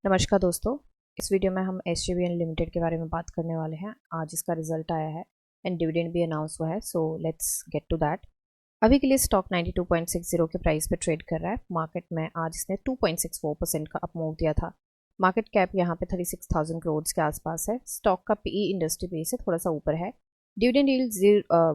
नमस्कार दोस्तों, इस वीडियो में हम SJVN लिमिटेड के बारे में बात करने वाले हैं। आज इसका रिजल्ट आया है एंड डिविडेंड भी अनाउंस हुआ है, so let's get to that. अभी के लिए स्टॉक 92.60 के प्राइस पे ट्रेड कर रहा है। मार्केट में आज इसने 2.64% का अप मूव दिया था। मार्केट कैप यहाँ पे 36,000 करोड़ के आसपास है। स्टॉक का PE इंडस्ट्री बेस से थोड़ा सा ऊपर है। डिविडेंड यील्ड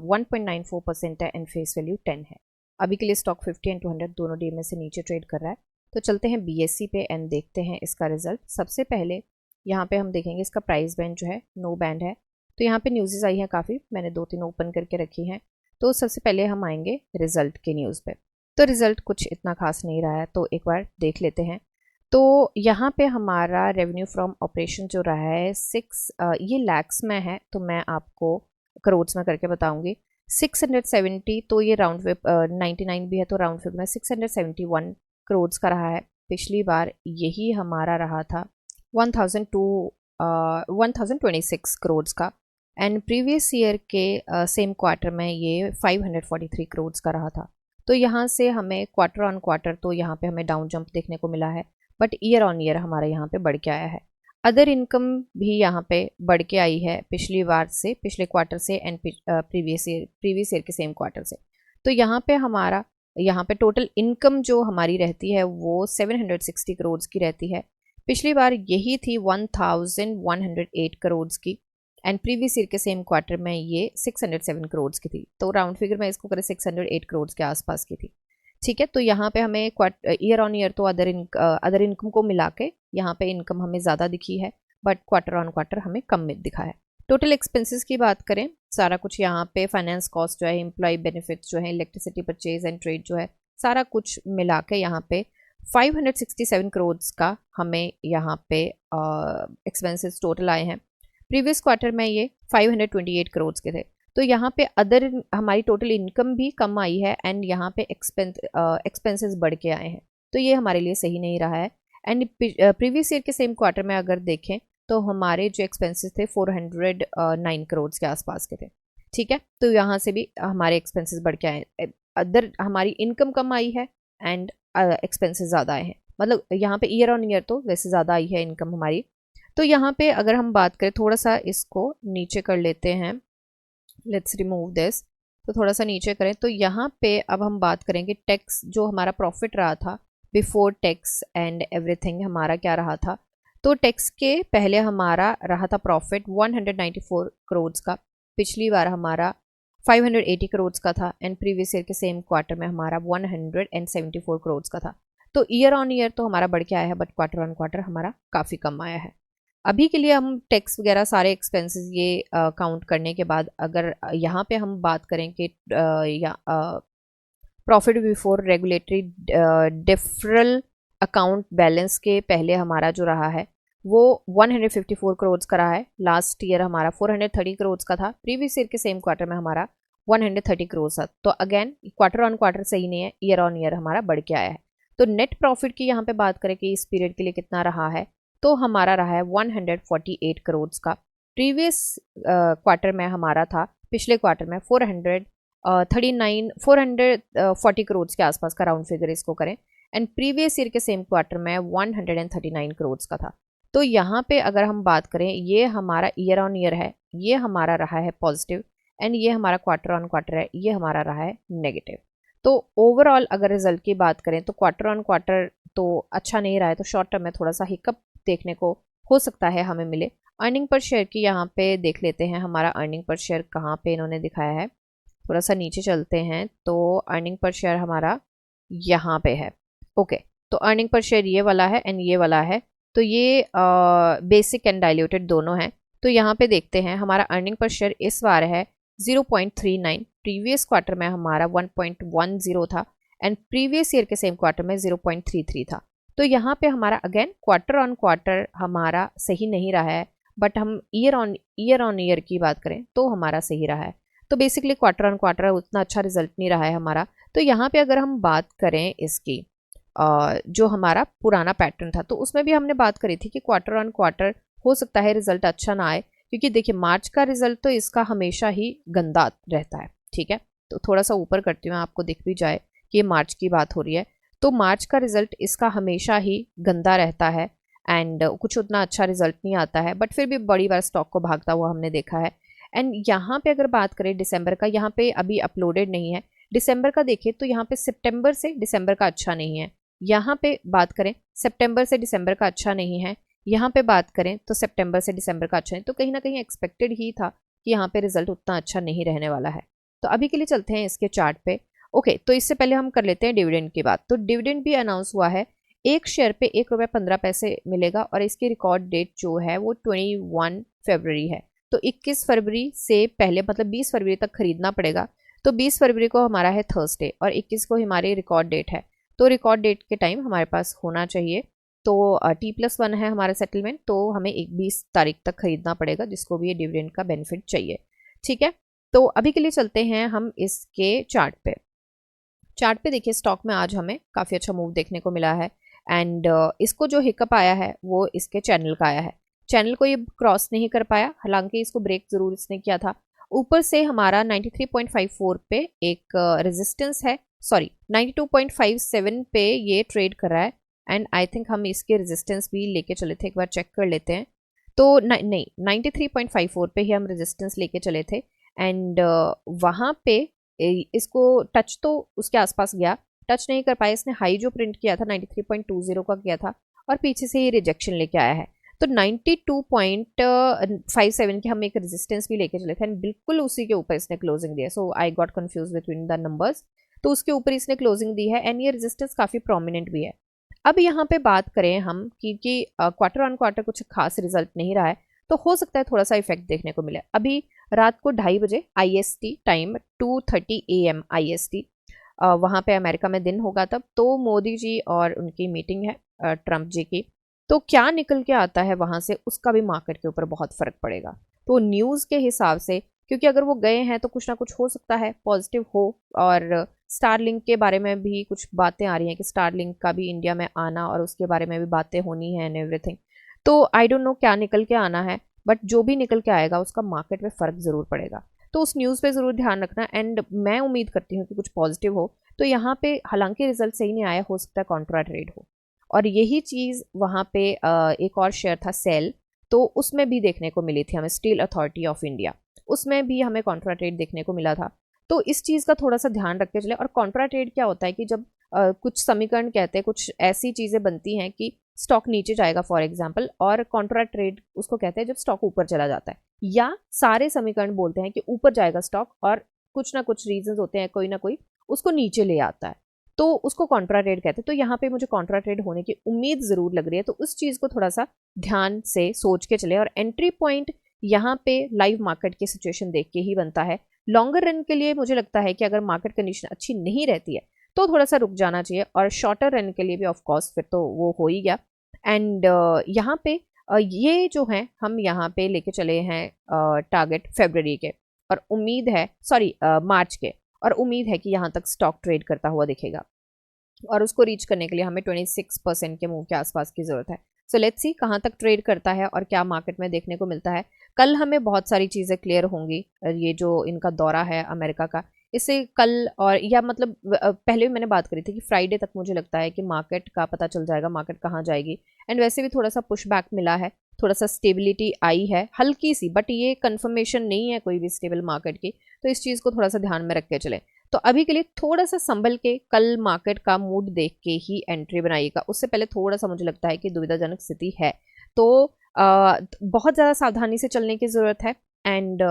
1.94% है एंड फेस वैल्यू 10 है। अभी के लिए स्टॉक 50 एंड 200 दोनों DMA से नीचे ट्रेड कर रहा है। तो चलते हैं BSE पे एंड देखते हैं इसका रिजल्ट। सबसे पहले यहाँ पे हम देखेंगे इसका प्राइस बैंड जो है नो बैंड है। तो यहाँ पे न्यूज़ आई हैं काफ़ी, मैंने 2-3 ओपन करके रखी हैं। तो सबसे पहले हम आएंगे रिजल्ट के न्यूज़ पे। तो रिजल्ट कुछ इतना खास नहीं रहा है, तो एक बार देख लेते हैं। तो यहाँ पे हमारा रेवेन्यू फ्रॉम ऑपरेशन जो रहा है ये लैक्स में है, तो मैं आपको करोड्स में करके बताऊंगी। 670, तो ये राउंड 99 भी है, तो राउंड फिगर में 671 करोड़ का रहा है। पिछली बार यही हमारा रहा था 1026 करोड़ का एंड प्रीवियस ईयर के सेम क्वार्टर में ये 543 करोड़ का रहा था। तो यहाँ से हमें क्वार्टर ऑन क्वार्टर तो यहाँ पे हमें डाउन जंप देखने को मिला है, बट ईयर ऑन ईयर हमारा यहाँ पे बढ़ के आया है। अदर इनकम भी यहाँ पे बढ़ के आई है पिछली बार से, पिछले क्वार्टर से एंड प्रीवियस ईयर के सेम क्वार्टर से। तो यहाँ पे टोटल इनकम जो हमारी रहती है वो 760 करोड़ की रहती है। पिछली बार यही थी 1108 करोड़ की एंड प्रीवियस ईयर के सेम क्वार्टर में ये 607 करोड़ की थी। तो राउंड फिगर में इसको करें 608 करोड़ के आसपास की थी। ठीक है, तो यहाँ पे हमें ईयर ऑन ईयर तो अदर इनकम को मिला के यहाँ पे इनकम हमें ज़्यादा दिखी है, बट क्वार्टर ऑन क्वार्टर हमें कम दिखा है। टोटल एक्सपेंसेस की बात करें, सारा कुछ यहाँ पे फाइनेंस कॉस्ट जो है, एम्प्लॉय बेनिफिट्स जो है, इलेक्ट्रिसिटी परचेज एंड ट्रेड जो है, सारा कुछ मिला के यहाँ पे 567 करोड़ का हमें यहाँ पे एक्सपेंसेस टोटल आए हैं। प्रीवियस क्वार्टर में ये 528 करोड़ के थे। तो यहाँ पे अदर हमारी टोटल इनकम भी कम आई है एंड यहाँ पे एक्सपेंसेस बढ़ के आए हैं, तो ये हमारे लिए सही नहीं रहा है। एंड प्रीवियस ईयर के सेम क्वार्टर में अगर देखें तो हमारे जो एक्सपेंसेस थे 409 करोड़ के आसपास के थे। ठीक है, तो यहाँ से भी हमारे एक्सपेंसेस बढ़ के आए। अदर हमारी इनकम कम आई है एंड एक्सपेंसेस ज़्यादा आए हैं, मतलब यहाँ पे ईयर ऑन ईयर तो वैसे ज़्यादा आई है इनकम हमारी। तो यहाँ पे अगर हम बात करें, थोड़ा सा इसको नीचे कर लेते हैं, लेट्स रिमूव दिस। तो थोड़ा सा नीचे करें तो यहाँ पे अब हम बात करेंगे टैक्स, जो हमारा प्रॉफिट रहा था बिफोर टैक्स एंड एवरीथिंग हमारा क्या रहा था। तो टैक्स के पहले हमारा रहा था प्रॉफिट 194 करोड़ का। पिछली बार हमारा 580 करोड़ का था एंड प्रीवियस ईयर के सेम क्वार्टर में हमारा 174 करोड़ का था। तो ईयर ऑन ईयर तो हमारा बढ़ के आया है, बट क्वार्टर ऑन क्वार्टर हमारा काफ़ी कम आया है। अभी के लिए हम टैक्स वगैरह सारे एक्सपेंसेस ये काउंट करने के बाद अगर यहाँ पे हम बात करें कि profit before regulatory deferral account balance के पहले हमारा जो रहा है वो 154 करोड़ का रहा है। लास्ट ईयर हमारा 430 करोड़ का था। प्रीवियस ईयर के सेम क्वार्टर में हमारा 130 करोड़ था। तो अगेन क्वार्टर ऑन क्वार्टर सही नहीं है, ईयर ऑन ईयर हमारा बढ़ के आया है। तो नेट प्रॉफिट की यहाँ पे बात करें कि इस पीरियड के लिए कितना रहा है, तो हमारा रहा है 148 करोड़ का। प्रीवियस क्वार्टर में हमारा था, पिछले क्वार्टर में 440 करोड़ के आसपास का राउंड फिगर इसको करें एंड प्रीवियस ईयर के सेम क्वार्टर में 139 करोड़ का था। तो यहाँ पे अगर हम बात करें, ये हमारा ईयर ऑन ईयर है, ये हमारा रहा है पॉजिटिव एंड ये हमारा क्वार्टर ऑन क्वार्टर है, ये हमारा रहा है नेगेटिव। तो ओवरऑल अगर रिजल्ट की बात करें तो क्वार्टर ऑन क्वार्टर तो अच्छा नहीं रहा है, तो शॉर्ट टर्म में थोड़ा सा हिकअप देखने को हो सकता है हमें मिले। अर्निंग पर शेयर की यहाँ पे देख लेते हैं, हमारा अर्निंग पर शेयर कहाँ पे इन्होंने दिखाया है। थोड़ा सा नीचे चलते हैं तो अर्निंग पर शेयर हमारा यहाँ पे है। ओके, तो अर्निंग पर शेयर ये वाला है एंड ये वाला है। तो ये बेसिक एंड डाइल्यूटेड दोनों हैं। तो यहाँ पे देखते हैं हमारा अर्निंग पर शेयर इस बार है 0.39। प्रीवियस क्वार्टर में हमारा 1.10 था एंड प्रीवियस ईयर के सेम क्वार्टर में 0.33 था। तो यहाँ पे हमारा अगेन क्वार्टर ऑन क्वार्टर हमारा सही नहीं रहा है, बट हम ईयर ऑन ईयर की बात करें तो हमारा सही रहा है। तो बेसिकली क्वार्टर ऑन क्वार्टर उतना अच्छा रिजल्ट नहीं रहा है हमारा। तो यहाँ पे अगर हम बात करें इसकी जो हमारा पुराना पैटर्न था, तो उसमें भी हमने बात करी थी कि क्वार्टर ऑन क्वार्टर हो सकता है रिजल्ट अच्छा ना आए, क्योंकि देखिए मार्च का रिजल्ट तो इसका हमेशा ही गंदा रहता है। ठीक है, तो थोड़ा सा ऊपर करती हूँ, आपको दिख भी जाए कि ये मार्च की बात हो रही है। तो मार्च का रिजल्ट इसका हमेशा ही गंदा रहता है एंड कुछ उतना अच्छा रिजल्ट नहीं आता है, बट फिर भी बड़ी बार स्टॉक को भागता हुआ हमने देखा है। एंड यहाँ पे अगर बात करें दिसंबर का, यहाँ पे अभी अपलोडेड नहीं है। दिसंबर का देखें तो यहाँ पे सितंबर से दिसंबर का अच्छा नहीं है। यहाँ पे बात करें सितंबर से दिसंबर का अच्छा नहीं है। यहाँ पे बात करें तो सितंबर से दिसंबर का अच्छा है। तो कहीं ना कहीं एक्सपेक्टेड ही था कि यहाँ पे रिजल्ट उतना अच्छा नहीं रहने वाला है। तो अभी के लिए चलते हैं इसके चार्ट पे। ओके, तो इससे पहले हम कर लेते हैं डिविडेंड की बात। तो डिविडेंड भी अनाउंस हुआ है, एक शेयर पे 1 रुपये 15 पैसे मिलेगा और इसकी रिकॉर्ड डेट जो है वो 21 फरवरी है। तो 21 फरवरी से पहले मतलब 20 फरवरी तक खरीदना पड़ेगा। तो 20 फरवरी को हमारा है थर्सडे और 21 को हमारी रिकॉर्ड डेट है। तो रिकॉर्ड डेट के टाइम हमारे पास होना चाहिए। तो T+1 है हमारा सेटलमेंट, तो हमें 20 तारीख तक खरीदना पड़ेगा जिसको भी ये डिविडेंड का बेनिफिट चाहिए। ठीक है, तो अभी के लिए चलते हैं हम इसके चार्ट पे। चार्ट पे देखिए स्टॉक में आज हमें काफ़ी अच्छा मूव देखने को मिला है। एंड इसको जो हिकअप आया है वो इसके चैनल का आया है। चैनल को ये क्रॉस नहीं कर पाया, हालांकि इसको ब्रेक ज़रूर इसने किया था। ऊपर से हमारा 93.54 पे एक रेजिस्टेंस है, सॉरी 92.57 पे ये ट्रेड कर रहा है। एंड आई थिंक हम इसके रेजिस्टेंस भी लेके चले थे, एक बार चेक कर लेते हैं। तो नहीं 93.54 पे ही हम रेजिस्टेंस लेके चले थे। एंड वहाँ पे इसको टच तो उसके आसपास गया, टच नहीं कर पाया। इसने हाई जो प्रिंट किया था 93.20 का किया था और पीछे से ही रिजेक्शन लेके आया है। तो 92.57 के हम एक रेजिस्टेंस भी लेके चले थे एंड बिल्कुल उसी के ऊपर इसने क्लोजिंग दिया। So I got confuse between the numbers. तो उसके ऊपर इसने क्लोजिंग दी है एंड ये रेजिस्टेंस काफ़ी प्रोमिनेंट भी है। अब यहाँ पे बात करें हम क्योंकि क्वार्टर ऑन क्वार्टर कुछ खास रिजल्ट नहीं रहा है, तो हो सकता है थोड़ा सा इफेक्ट देखने को मिले। अभी रात को 2:30 बजे IST टाइम 2:30 AM IST वहाँ पे अमेरिका में दिन होगा तब, तो मोदी जी और उनकी मीटिंग है ट्रंप जी की। तो क्या निकल के आता है वहाँ से उसका भी मार्केट के ऊपर बहुत फ़र्क पड़ेगा। तो न्यूज़ के हिसाब से, क्योंकि अगर वो गए हैं तो कुछ ना कुछ हो सकता है पॉजिटिव हो। और स्टारलिंक के बारे में भी कुछ बातें आ रही हैं कि स्टारलिंक का भी इंडिया में आना और उसके बारे में भी बातें होनी है एंड एवरीथिंग। तो आई डोंट नो क्या निकल के आना है, बट जो भी निकल के आएगा उसका मार्केट में फ़र्क ज़रूर पड़ेगा। तो उस न्यूज़ पे ज़रूर ध्यान रखना। एंड मैं उम्मीद करती हूँ कि कुछ पॉजिटिव हो। तो यहाँ पे हालांकि रिजल्ट सही नहीं आया, हो सकता है कॉन्ट्रा ट्रेड हो। और यही चीज़ वहाँ पे एक और शेयर था सेल, तो उसमें भी देखने को मिली थी हमें, स्टील अथॉरिटी ऑफ इंडिया, उसमें भी हमें कॉन्ट्रा ट्रेड देखने को मिला था। तो इस चीज़ का थोड़ा सा ध्यान रख के चले। और कॉन्ट्रा ट्रेड क्या होता है कि जब कुछ समीकरण कहते हैं, कुछ ऐसी चीज़ें बनती हैं कि स्टॉक नीचे जाएगा फॉर एग्जाम्पल, और कॉन्ट्रा ट्रेड उसको कहते हैं जब स्टॉक ऊपर चला जाता है। या सारे समीकरण बोलते हैं कि ऊपर जाएगा स्टॉक और कुछ ना कुछ रीजंस होते हैं, कोई ना कोई उसको नीचे ले आता है, तो उसको कॉन्ट्रा ट्रेड कहते हैं। तो यहाँ पे मुझे कॉन्ट्रा ट्रेड होने की उम्मीद ज़रूर लग रही है। तो उस चीज़ को थोड़ा सा ध्यान से सोच के चले। और एंट्री पॉइंट यहाँ पे लाइव मार्केट की सिचुएशन देख के ही बनता है। लॉन्गर रन के लिए मुझे लगता है कि अगर मार्केट कंडीशन अच्छी नहीं रहती है तो थोड़ा सा रुक जाना चाहिए, और शॉर्टर रन के लिए भी ऑफ कोर्स फिर तो वो हो ही गया। एंड यहाँ पे ये जो है हम यहाँ पे लेके चले हैं टारगेट फरवरी के, और उम्मीद है सॉरी मार्च के, और उम्मीद है कि यहाँ तक स्टॉक ट्रेड करता हुआ दिखेगा। और उसको रीच करने के लिए हमें 26% के मूव के आसपास की ज़रूरत है। सो लेट्स सी कहाँ तक ट्रेड करता है और क्या मार्केट में देखने को मिलता है। कल हमें बहुत सारी चीज़ें क्लियर होंगी। ये जो इनका दौरा है अमेरिका का, इससे कल और या मतलब पहले भी मैंने बात करी थी कि फ्राइडे तक मुझे लगता है कि मार्केट का पता चल जाएगा, मार्केट कहाँ जाएगी। एंड वैसे भी थोड़ा सा पुशबैक मिला है, थोड़ा सा स्टेबिलिटी आई है हल्की सी, बट ये कंफर्मेशन नहीं है कोई भी स्टेबल मार्केट की। तो इस चीज़ को थोड़ा सा ध्यान में रख के चले। तो अभी के लिए थोड़ा सा संभल के कल मार्केट का मूड देख के ही एंट्री बनाइएगा। उससे पहले थोड़ा सा मुझे लगता है कि दुविधाजनक स्थिति है, तो बहुत ज़्यादा सावधानी से चलने की ज़रूरत है। एंड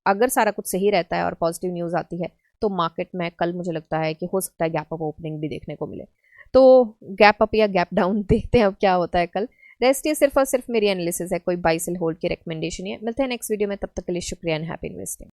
अगर सारा कुछ सही रहता है और पॉजिटिव न्यूज़ आती है तो मार्केट में कल मुझे लगता है कि हो सकता है गैप अप ओपनिंग भी देखने को मिले। तो गैप अप या गैप डाउन देखते हैं अब क्या होता है कल। रेस्ट ये सिर्फ और सिर्फ मेरी एनालिसिस है, कोई बाई सेल होल्ड की रिकमेंडेशन है। मिलते हैं नेक्स्ट वीडियो में, तब तक के लिए शुक्रिया एंड हैप्पी इन्वेस्टिंग।